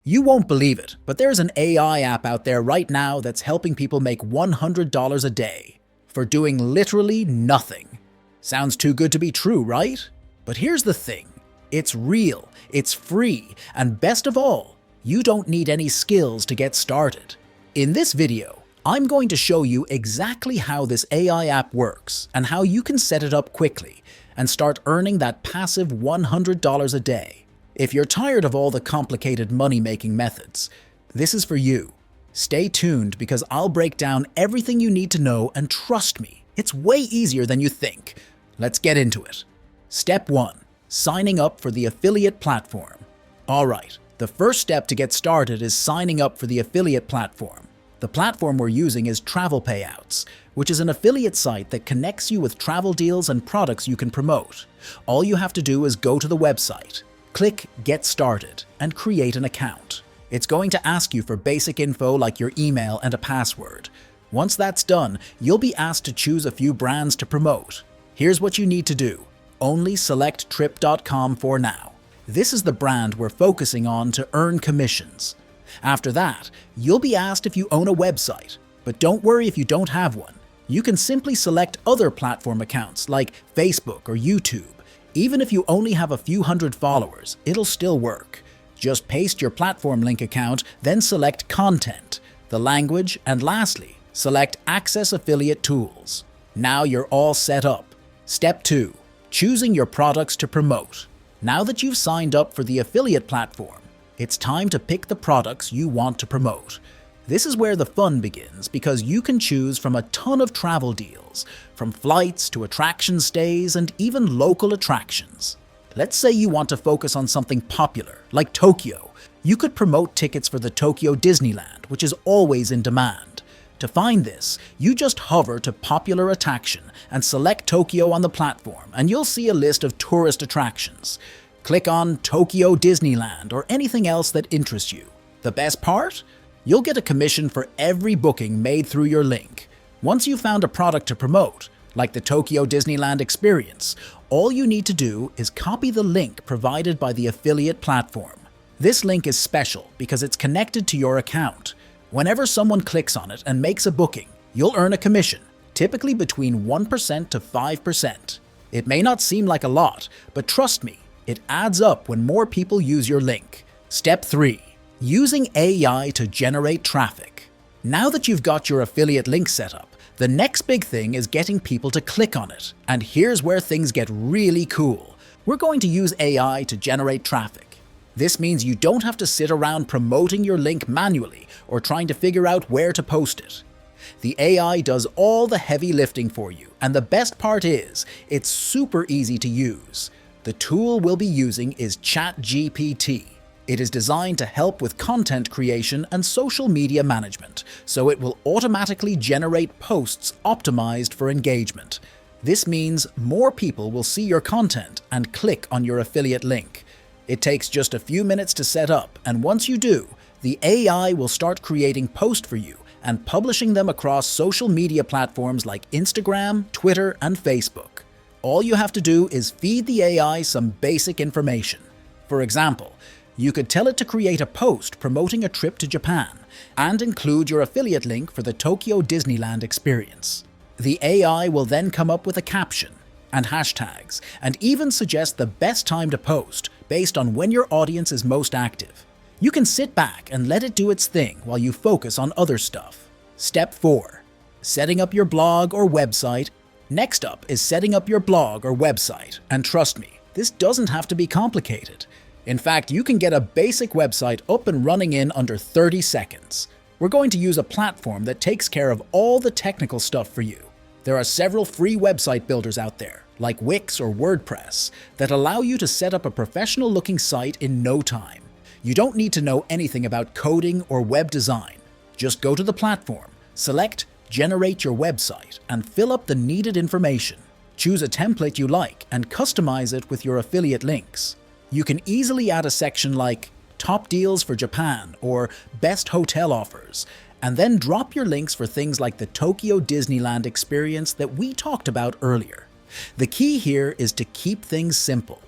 You won't believe it, but there's an AI app out there right now that's helping people make $100 a day for doing literally nothing. Sounds too good to be true, right? But here's the thing. It's real, it's free, and best of all, you don't need any skills to get started. In this video, I'm going to show you exactly how this AI app works and how you can set it up quickly and start earning that passive $100 a day. If you're tired of all the complicated money-making methods, this is for you. Stay tuned because I'll break down everything you need to know, and trust me, it's way easier than you think. Let's get into it. Step 1. Signing up for the affiliate platform. Alright, the first step to get started is signing up for the affiliate platform. The platform we're using is Travel Payouts, which is an affiliate site that connects you with travel deals and products you can promote. All you have to do is go to the website, click Get Started, and create an account. It's going to ask you for basic info like your email and a password. Once that's done, you'll be asked to choose a few brands to promote. Here's what you need to do. Only select Trip.com for now. This is the brand we're focusing on to earn commissions. After that, you'll be asked if you own a website, but don't worry if you don't have one. You can simply select other platform accounts like Facebook or YouTube. Even if you only have a few hundred followers, it'll still work. Just paste your platform link account, then select Content, the language, and lastly, select Access Affiliate Tools. Now you're all set up. Step 2. Choosing your products to promote. Now that you've signed up for the affiliate platform, it's time to pick the products you want to promote. This is where the fun begins because you can choose from a ton of travel deals, from flights to attraction stays and even local attractions. Let's say you want to focus on something popular, like Tokyo. You could promote tickets for the Tokyo Disneyland, which is always in demand. To find this, you just hover to Popular Attraction and select Tokyo on the platform, and you'll see a list of tourist attractions. Click on Tokyo Disneyland or anything else that interests you. The best part? You'll get a commission for every booking made through your link. Once you've found a product to promote, like the Tokyo Disneyland experience, all you need to do is copy the link provided by the affiliate platform. This link is special because it's connected to your account. Whenever someone clicks on it and makes a booking, you'll earn a commission, typically between 1% to 5%. It may not seem like a lot, but trust me, it adds up when more people use your link. Step 3. Using AI to generate traffic. Now that you've got your affiliate link set up, the next big thing is getting people to click on it. And here's where things get really cool. We're going to use AI to generate traffic. This means you don't have to sit around promoting your link manually or trying to figure out where to post it. The AI does all the heavy lifting for you, and the best part is, it's super easy to use. The tool we'll be using is ChatGPT. It is designed to help with content creation and social media management, so it will automatically generate posts optimized for engagement. This means more people will see your content and click on your affiliate link. It takes just a few minutes to set up, and once you do, the AI will start creating posts for you and publishing them across social media platforms like Instagram, Twitter, and Facebook. All you have to do is feed the AI some basic information. For example, you could tell it to create a post promoting a trip to Japan and include your affiliate link for the Tokyo Disneyland experience. The AI will then come up with a caption and hashtags and even suggest the best time to post based on when your audience is most active. You can sit back and let it do its thing while you focus on other stuff. Step 4. Setting up your blog or website. Next up is setting up your blog or website, and trust me, this doesn't have to be complicated. In fact, you can get a basic website up and running in under 30 seconds. We're going to use a platform that takes care of all the technical stuff for you. There are several free website builders out there, like Wix or WordPress, that allow you to set up a professional-looking site in no time. You don't need to know anything about coding or web design. Just go to the platform, select Generate Your Website, and fill up the needed information. Choose a template you like and customize it with your affiliate links. You can easily add a section like Top Deals for Japan or Best Hotel Offers, and then drop your links for things like the Tokyo Disneyland experience that we talked about earlier. The key here is to keep things simple.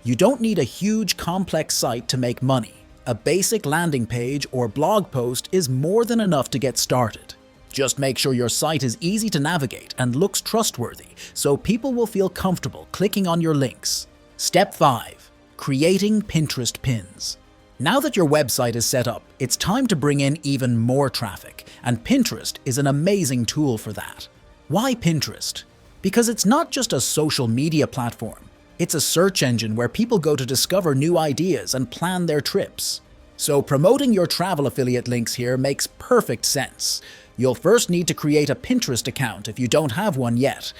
You don't need a huge, complex site to make money. A basic landing page or blog post is more than enough to get started. Just make sure your site is easy to navigate and looks trustworthy, so people will feel comfortable clicking on your links. Step 5. Creating Pinterest pins. Now that your website is set up, it's time to bring in even more traffic, and Pinterest is an amazing tool for that. Why Pinterest? Because it's not just a social media platform. It's a search engine where people go to discover new ideas and plan their trips. So promoting your travel affiliate links here makes perfect sense. You'll first need to create a Pinterest account if you don't have one yet.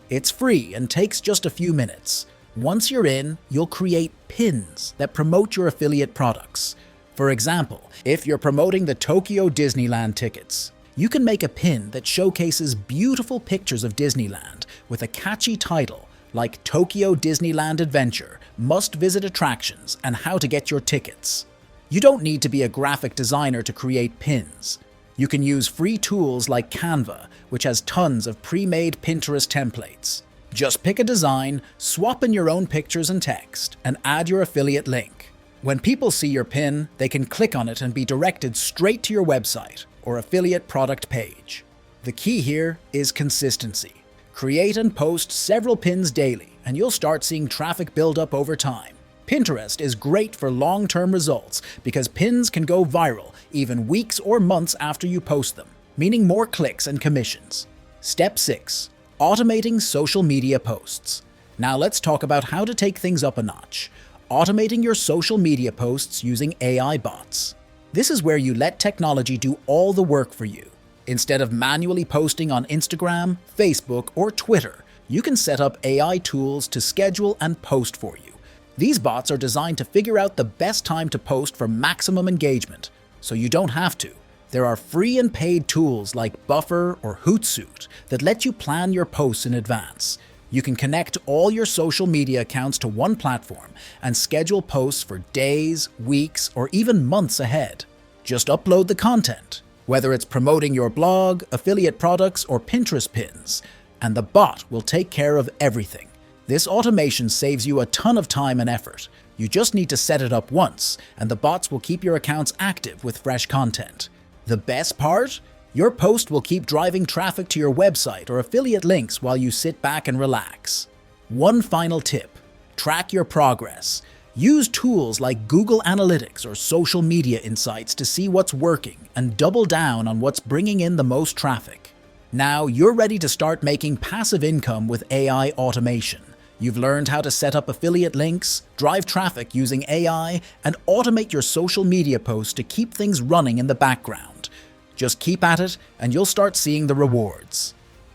It's free and takes just a few minutes. Once you're in, you'll create pins that promote your affiliate products. For example, if you're promoting the Tokyo Disneyland tickets, you can make a pin that showcases beautiful pictures of Disneyland with a catchy title like Tokyo Disneyland Adventure, Must-Visit Attractions, and How to Get Your Tickets. You don't need to be a graphic designer to create pins. You can use free tools like Canva, which has tons of pre-made Pinterest templates. Just pick a design, swap in your own pictures and text, and add your affiliate link. When people see your pin, they can click on it and be directed straight to your website or affiliate product page. The key here is consistency. Create and post several pins daily, and you'll start seeing traffic build up over time. Pinterest is great for long-term results because pins can go viral even weeks or months after you post them, meaning more clicks and commissions. Step 6. Automating social media posts. Now let's talk about how to take things up a notch. Automating your social media posts using AI bots. This is where you let technology do all the work for you. Instead of manually posting on Instagram, Facebook, or Twitter, you can set up AI tools to schedule and post for you. These bots are designed to figure out the best time to post for maximum engagement, so you don't have to. There are free and paid tools like Buffer or Hootsuite that let you plan your posts in advance. You can connect all your social media accounts to one platform and schedule posts for days, weeks, or even months ahead. Just upload the content, whether it's promoting your blog, affiliate products, or Pinterest pins, and the bot will take care of everything. This automation saves you a ton of time and effort. You just need to set it up once, and the bots will keep your accounts active with fresh content. The best part? Your post will keep driving traffic to your website or affiliate links while you sit back and relax. One final tip: track your progress. Use tools like Google Analytics or Social Media Insights to see what's working and double down on what's bringing in the most traffic. Now you're ready to start making passive income with AI automation. You've learned how to set up affiliate links, drive traffic using AI, and automate your social media posts to keep things running in the background. Just keep at it, and you'll start seeing the rewards.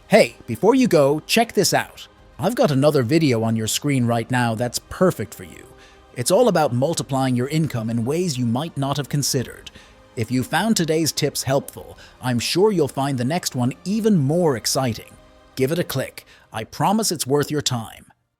Hey, before you go, check this out. I've got another video on your screen right now that's perfect for you. It's all about multiplying your income in ways you might not have considered. If you found today's tips helpful, I'm sure you'll find the next one even more exciting. Give it a click. I promise it's worth your time.